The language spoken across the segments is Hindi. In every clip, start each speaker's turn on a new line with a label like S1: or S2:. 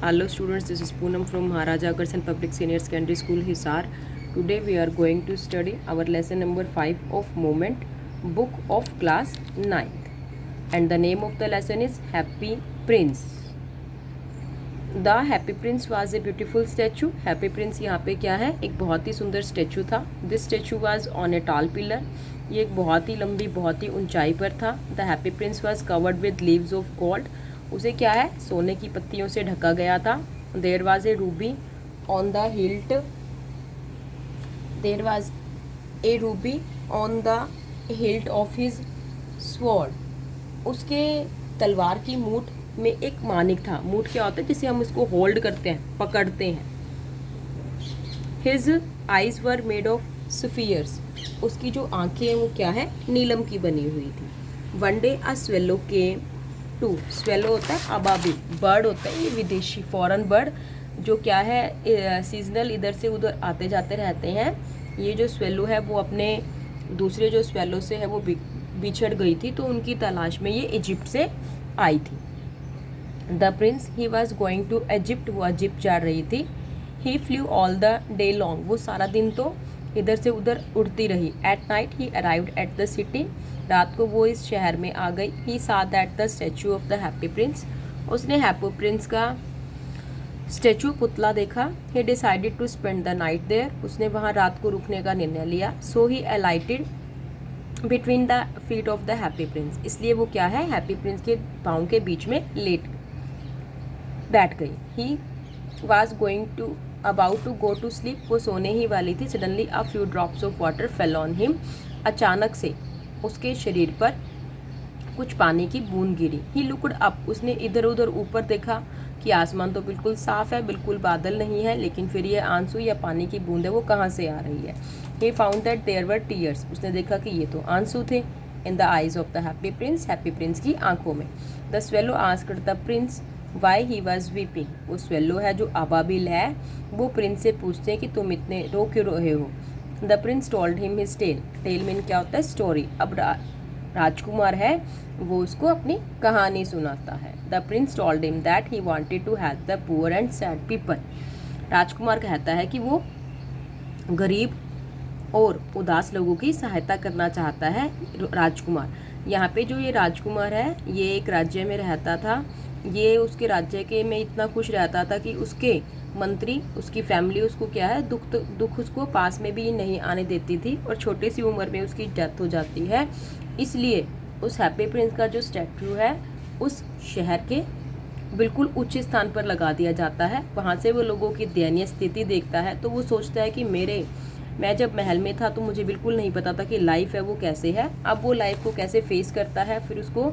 S1: Hello students, this is Poonam from Maharaja Agarsen Public Senior Secondary School, Hisar. Today we are going to study our lesson number 5 of Moment, book of class 9th. And the name of the lesson is Happy Prince. The Happy Prince was a beautiful statue. Happy Prince यहाँ पे क्या है, एक बहुत ही सुंदर स्टैचू था. This statue was on a tall pillar. ये एक बहुत ही लंबी, बहुत ही ऊंचाई पर था. The Happy Prince was covered with leaves of gold. उसे क्या है, सोने की पत्तियों से ढका गया था. There was a ruby on the hilt. There was a ruby on the hilt of his sword. उसके तलवार की मूठ में एक मानिक था. मूठ क्या होता है, जिसे हम उसको होल्ड करते हैं, पकड़ते हैं. His eyes were made of spheres. उसकी जो आंखें हैं वो क्या है, नीलम की बनी हुई थी. One day a swallow came to. swallow होता है अबाबिल, बर्ड होता है ये विदेशी फॉरेन बर्ड, जो क्या है सीजनल इधर से उधर आते जाते रहते हैं. ये जो swallow है वो अपने दूसरे जो swallow से है वो बिछड़ गई थी, तो उनकी तलाश में ये इजिप्ट से आई थी. The prince he was going to Egypt. वो इजिप्ट जा रही थी. He flew all the day long. वो सारा दिन तो इधर से उधर उड़ती रही. At night he arrived at the city. रात को वो इस शहर में आ गई. He saw that the statue of the happy prince. उसने हैप्पी प्रिंस का स्टैचू पुतला देखा. He decided to spend the night there. उसने वहाँ रात को रुकने का निर्णय लिया. So he alighted between the feet of the happy prince. इसलिए वो क्या है, हैप्पी प्रिंस के पाँव के बीच में बैठ गई. He was going to about to go to sleep. वो सोने ही वाली थी. Suddenly a few drops of water fell on him. अचानक से उसके शरीर पर कुछ पानी की बूंद गिरी. He looked up. उसने इधर उधर ऊपर देखा कि आसमान तो बिल्कुल साफ है, बिल्कुल बादल नहीं है, लेकिन फिर ये आंसू या पानी की बूंद है वो कहाँ से आ रही है. He found that there were tears. उसने देखा कि ये तो आंसू थे. In the eyes of the happy prince. Happy prince की आंखों में. The swallow asked the prince why he was weeping. वो स्वेलो है जो अबाबिल है, वो प्रिंस से पूछते हैं कि तुम इतने रो क्यों रहे हो. The prince told him his tale. Tale mean क्या होता है, स्टोरी. अब राजकुमार है वो उसको अपनी कहानी सुनाता है. The prince told him that he wanted to help the poor and sad people. राजकुमार कहता है कि वो गरीब और उदास लोगों की सहायता करना चाहता है. राजकुमार यहाँ पे जो ये राजकुमार है, ये एक राज्य में रहता था. ये उसके राज्य के में इतना खुश रहता था कि उसके मंत्री, उसकी फैमिली उसको क्या है, दुख उसको पास में भी नहीं आने देती थी. और छोटी सी उम्र में उसकी डेथ हो जाती है. इसलिए उस हैप्पी प्रिंस का जो स्टैचू है उस शहर के बिल्कुल उच्च स्थान पर लगा दिया जाता है. वहाँ से वो लोगों की दयनीय स्थिति देखता है, तो वो सोचता है कि मैं जब महल में था तो मुझे बिल्कुल नहीं पता था कि लाइफ है वो कैसे है. अब वो लाइफ को कैसे फेस करता है, फिर उसको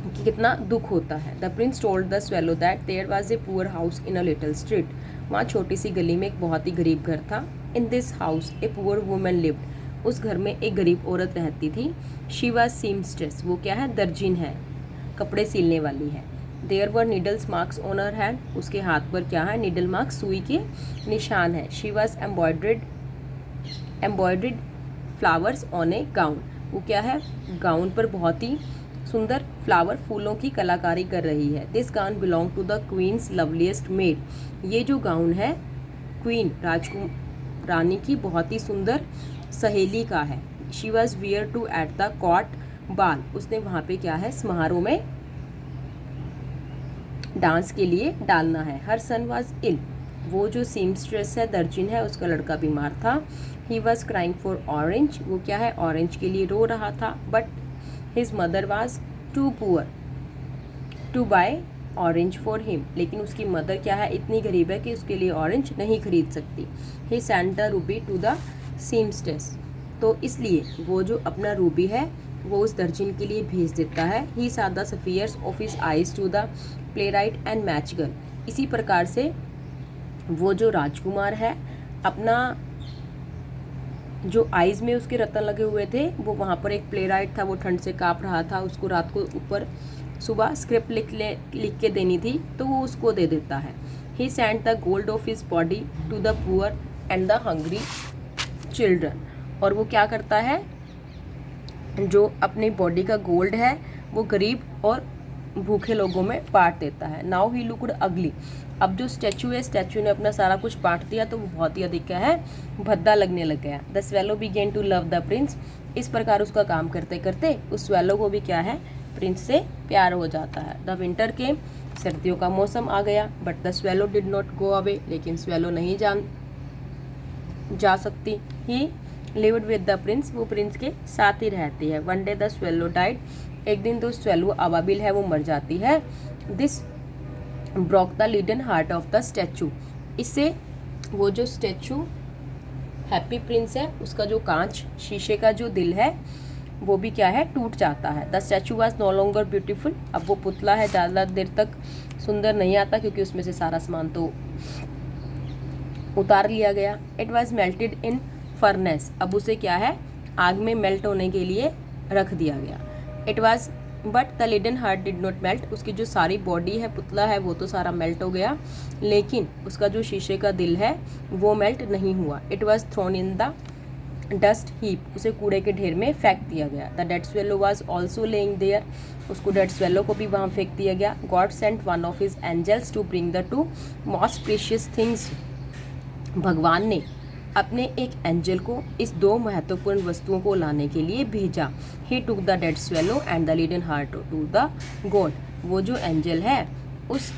S1: कि कितना दुख होता है. The prince told the swallow that there was a poor house in a little street. वहाँ छोटी सी गली में एक बहुत ही गरीब घर था. In this house a poor woman lived. उस घर में एक गरीब औरत रहती थी. She was seamstress. वो क्या है, दर्जिन है, कपड़े सिलने वाली है. There were needles marks on her hand. उसके हाथ पर क्या है, नीडल मार्क्स, सुई के निशान है. She was embroidered flowers on A gown. वो क्या है, गाउन पर बहुत ही सुंदर फ्लावर, फूलों की कलाकारी कर रही है. This gown belong to the queen's loveliest maid. ये जो गाउन है क्वीन रानी की बहुत ही सुंदर सहेली का है. She was wear to at the court ball. उसने वहाँ पे क्या है, समारोह में डांस के लिए डालना है. हर सन वॉज इल. वो जो सीमस्ट्रेस है, दर्जिन है, उसका लड़का बीमार था. He was crying for orange. वो क्या है, ऑरेंज के लिए रो रहा था. But his mother was too poor to buy orange for him. लेकिन उसकी मदर क्या है, इतनी गरीब है कि उसके लिए ऑरेंज नहीं खरीद सकती. He send the ruby to the seamstress. तो इसलिए वो जो अपना रूबी है वो उस दर्जिन के लिए भेज देता है. He saw the sapphires of his eyes to the playwright and match girl. इसी प्रकार से वो जो राजकुमार है, अपना जो आइज़ में उसके रत्न लगे हुए थे, वो वहाँ पर एक प्ले राइट था, वो ठंड से काँप रहा था. उसको रात को ऊपर सुबह स्क्रिप्ट लिख के देनी थी, तो वो उसको दे देता है. He send the gold of his body to the poor and the hungry children. और वो क्या करता है, जो अपनी बॉडी का गोल्ड है वो गरीब और भूखे लोगों में बांट देता है। नाउ ही लुक्ड अगली, अब जो स्टैचू है, स्टैचू ने अपना सारा कुछ बांट दिया तो वो बहुत ही अधिक क्या है, भद्दा लगने लग गया। The swallow began to love the prince, इस प्रकार उसका काम करते करते उस स्वेलो को भी क्या है, प्रिंस से प्यार हो जाता है। द विंटर के, सर्दियों का मौसम आ गया। But the swallow did not go away, लेकिन स्वेलो नहीं जा सकती। ही लिव्ड विद द प्रिंस, वो प्रिंस के साथ ही रहती है। One day the swallow died, एक दिन तो स्वेलो अबाबिल है वो मर जाती है। This broke the leaden heart of the statue, इससे वो जो स्टैचू हैप्पी प्रिंस है उसका जो कांच शीशे का जो दिल है वो भी क्या है, टूट जाता है। The statue was no longer beautiful, अब वो पुतला है ज़्यादा देर तक सुंदर नहीं आता क्योंकि उसमें से सारा सामान तो उतार लिया गया। It was melted in furnace, अब उसे क्या है, आग में मेल्ट होने के लिए रख दिया गया। It was but the leaden heart did not melt, उसकी जो सारी बॉडी है, पुतला है, वो तो सारा मेल्ट हो गया, लेकिन उसका जो शीशे का दिल है वो मेल्ट नहीं हुआ। It was thrown in the dust heap, उसे कूड़े के ढेर में फेंक दिया गया। The dead swallow was also lying there, उसको डेड स्वेलो को भी वहाँ फेंक दिया गया। God sent one of his angels to bring the two most precious things, भगवान ने अपने एक एंजल को इस दो महत्वपूर्ण वस्तुओं को लाने के लिए भेजा। He took the dead swallow and the leaden heart to the God, वो जो एंजल है उस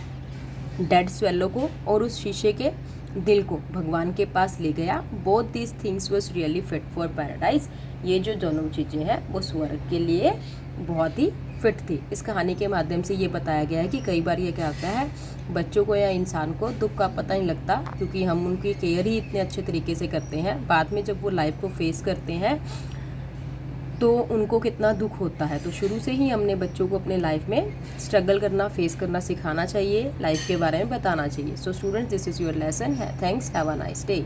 S1: डेड स्वेलो को और उस शीशे के दिल को भगवान के पास ले गया। Both these things was really fit for paradise, ये जो दोनों चीज़ें हैं वो स्वर्ग के लिए बहुत ही फिट थी। इस कहानी के माध्यम से ये बताया गया है कि कई बार ये क्या होता है, बच्चों को या इंसान को दुख का पता नहीं लगता क्योंकि हम उनकी केयर ही इतने अच्छे तरीके से करते हैं, बाद में जब वो लाइफ को फेस करते हैं तो उनको कितना दुख होता है। तो शुरू से ही हमने बच्चों को अपने लाइफ में स्ट्रगल करना, फेस करना सिखाना चाहिए, लाइफ के बारे में बताना चाहिए। So students, this is your lesson है। Thanks, have a nice day.